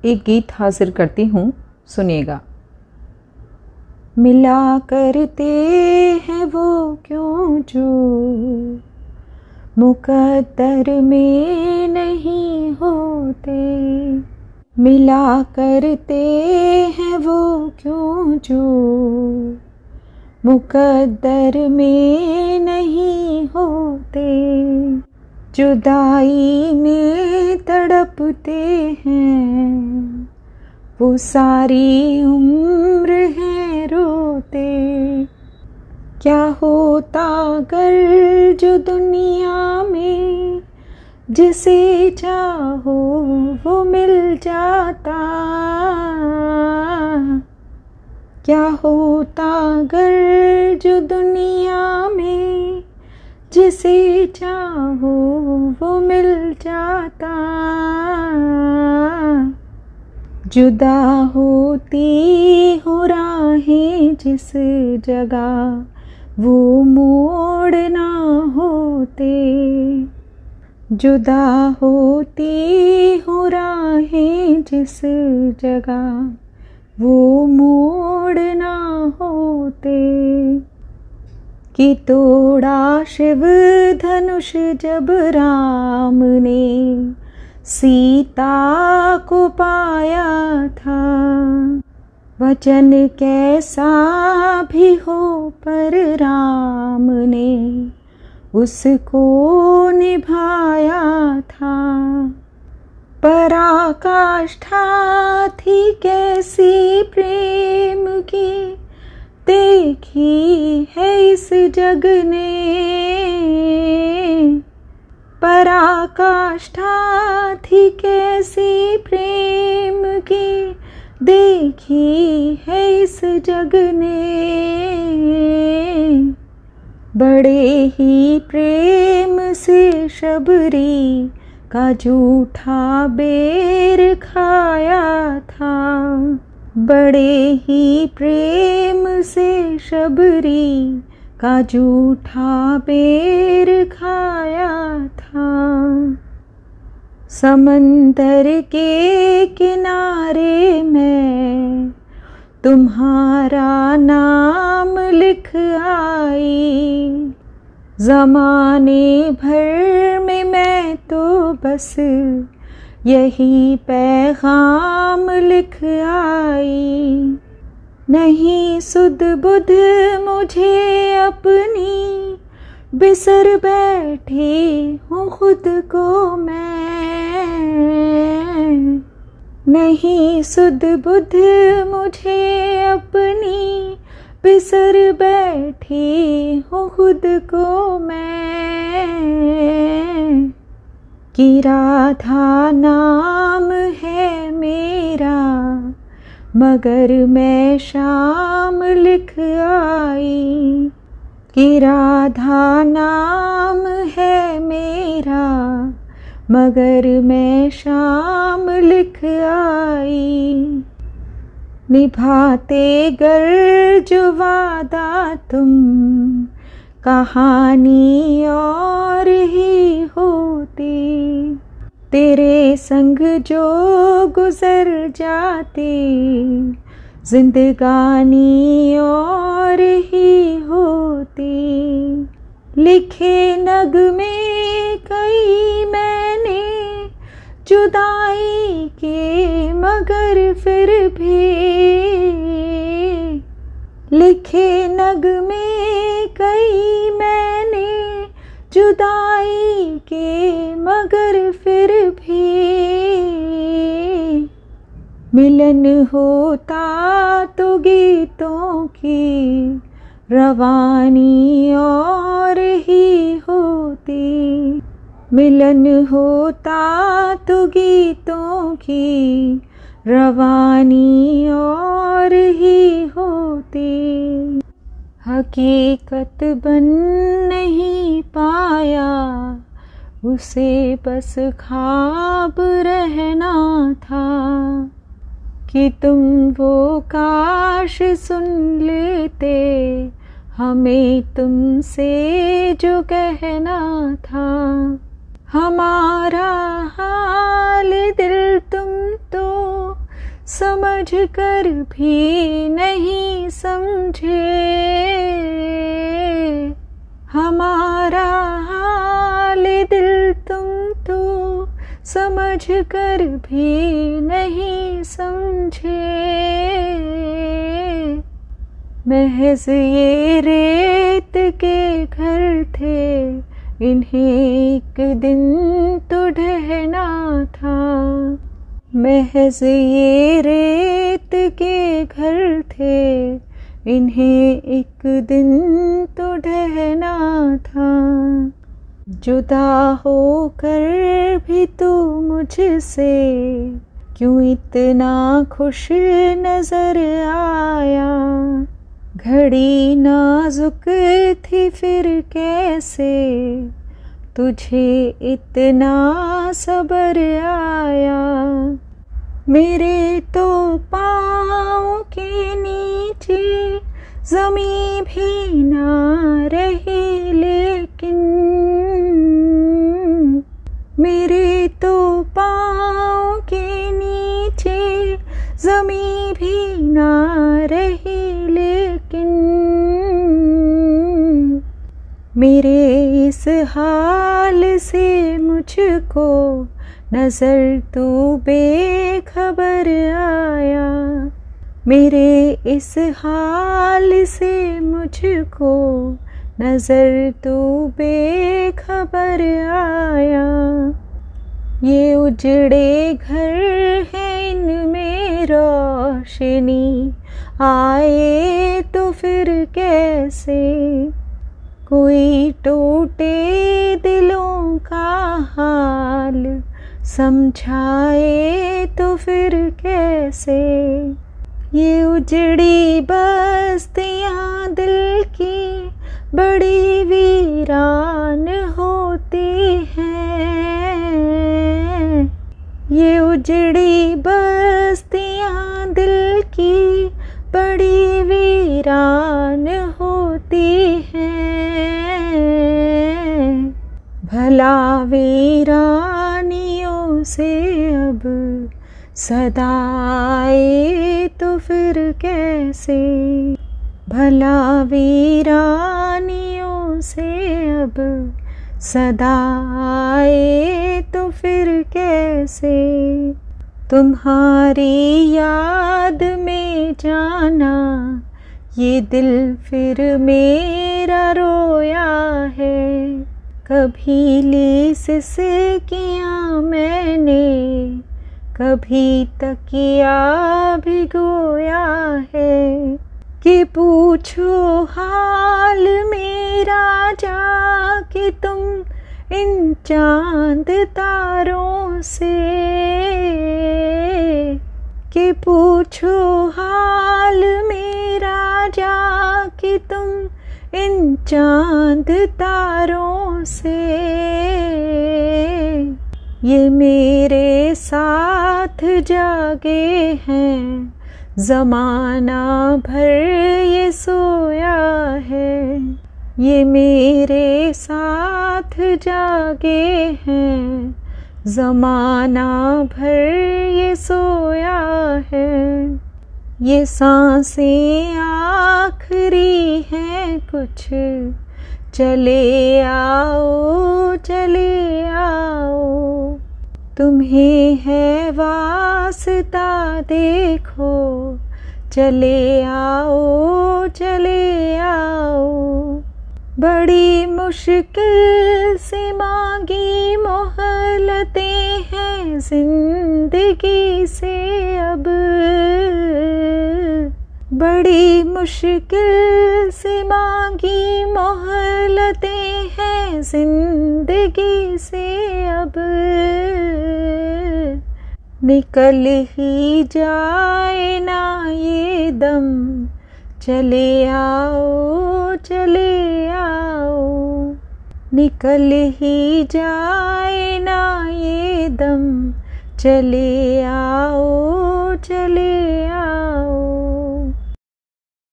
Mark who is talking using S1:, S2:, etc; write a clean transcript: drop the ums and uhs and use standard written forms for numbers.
S1: एक गीत हाजिर करती हूँ, सुनिएगा। मिला करते हैं वो क्यों जो मुकद्दर में नहीं होते, मिला करते हैं वो क्यों जो मुकद्दर में नहीं होते, जुदाई में तड़पते हैं वो सारी उम्र है रोते। क्या होता अगर जो दुनिया में जिसे चाहो वो मिल जाता, क्या होता अगर जो दुनिया में जिसे चाहो वो मिल जाता, जुदा होती हो राहें जिस जगह वो मोड़ ना होते, जुदा होती हो राहें जिस जगह वो मोड़ ना होते। कि तोड़ा शिव धनुष जब राम ने सीता को पाया था, वचन कैसा भी हो पर राम ने उसको निभाया था। पराकाष्ठा थी कैसी प्रेम की देखी है इस जग ने, पराकाष्ठा थी कैसी प्रेम की देखी है इस जग ने, बड़े ही प्रेम से शबरी का झूठा बेर खाया था, बड़े ही प्रेम से शबरी का झूठा बेर खाया था। समंदर के किनारे मैं तुम्हारा नाम लिख आई, ज़माने भर में मैं तो बस यही पैगाम लिख आई। नहीं सुध बुध मुझे अपनी बिसर बैठी हूँ खुद को मैं, नहीं सुध बुध मुझे अपनी बिसर बैठी हूँ खुद को मैं। कि राधा नाम है मेरा मगर मैं शाम लिख आई, कि राधा नाम है मेरा मगर मैं शाम लिख आई। निभाते गर जो वादा तुम कहानी और ही होती, तेरे संग जो गुजर जाती जिंदगानी और ही होती। लिखे नगमे कई मैंने जुदाई के मगर फिर भी, लिखे नगमे कई मैंने जुदाई के मगर फिर भी। मिलन होता तो गीतों की रवानी और ही होती, मिलन होता तो गीतों की रवानी और ही होती। हकीकत बन नहीं पाया उसे बस ख्वाब रहना था, कि तुम वो काश सुन लेते हमें तुमसे जो कहना था। हमारा हाल दिल तुम तो समझ कर भी नहीं समझे। हमारा हाल दिल तुम तो समझ कर भी नहीं समझे। महज ये रेत के घर थे, इन्हें एक दिन तो ढहना था। महज ये रेत के घर थे, इन्हें एक दिन तो ढहना था। जुदा होकर भी तू मुझसे क्यों इतना खुश नजर आया। घड़ी नाजुक थी फिर कैसे तुझे इतना सब्र आया। मेरे तो पाँव के नीचे ज़मीं भी ना रही, लेकिन मेरे तो पाँव के नीचे ज़मीं भी ना रही, लेकिन मेरे इस हाल से मुझको नज़र तू बेखबर आया। मेरे इस हाल से मुझको नज़र तू बेखबर आया। ये उजड़े घर हैं, इनमें रोशनी आए तो फिर कैसे। कोई टूटे दिलों का हाल समझाए तो फिर कैसे। ये उजड़ी बस्तियाँ दिल की बड़ी वीरान होती हैं। ये उजड़ी बस्तियाँ दिल की बड़ी वीरान होती हैं। भला वीरानियों से अब सदाए तो फिर कैसे। भला वीरानियों से अब सदाए तो फिर कैसे। तुम्हारी याद में जाना ये दिल फिर मेरा रोया है। कभी लिसिस किया मैंने, कभी तकिया भिगोया है। कि पूछो हाल मेरा जाके तुम इन चांद तारों से। कि पूछो हाल मेरा जाके तुम इन चांद तारों से। ये मेरे साथ जागे हैं, ज़माना भर ये सोया है। ये मेरे साथ जागे हैं, ज़माना भर ये सोया है। ये सांसें आखिरी हैं कुछ, चले आओ चले आओ। तुम्हें है वास्ता देखो, चले आओ चले आओ। बड़ी मुश्किल से मांगी मोहलतें हैं जिंदगी से अब। बड़ी मुश्किल से मांगी मोहलतें हैं जिंदगी से अब। निकल ही जाए ना ये दम, चले आओ चले आओ। निकल ही जाए ना ये दम, चले आओ चले आओ।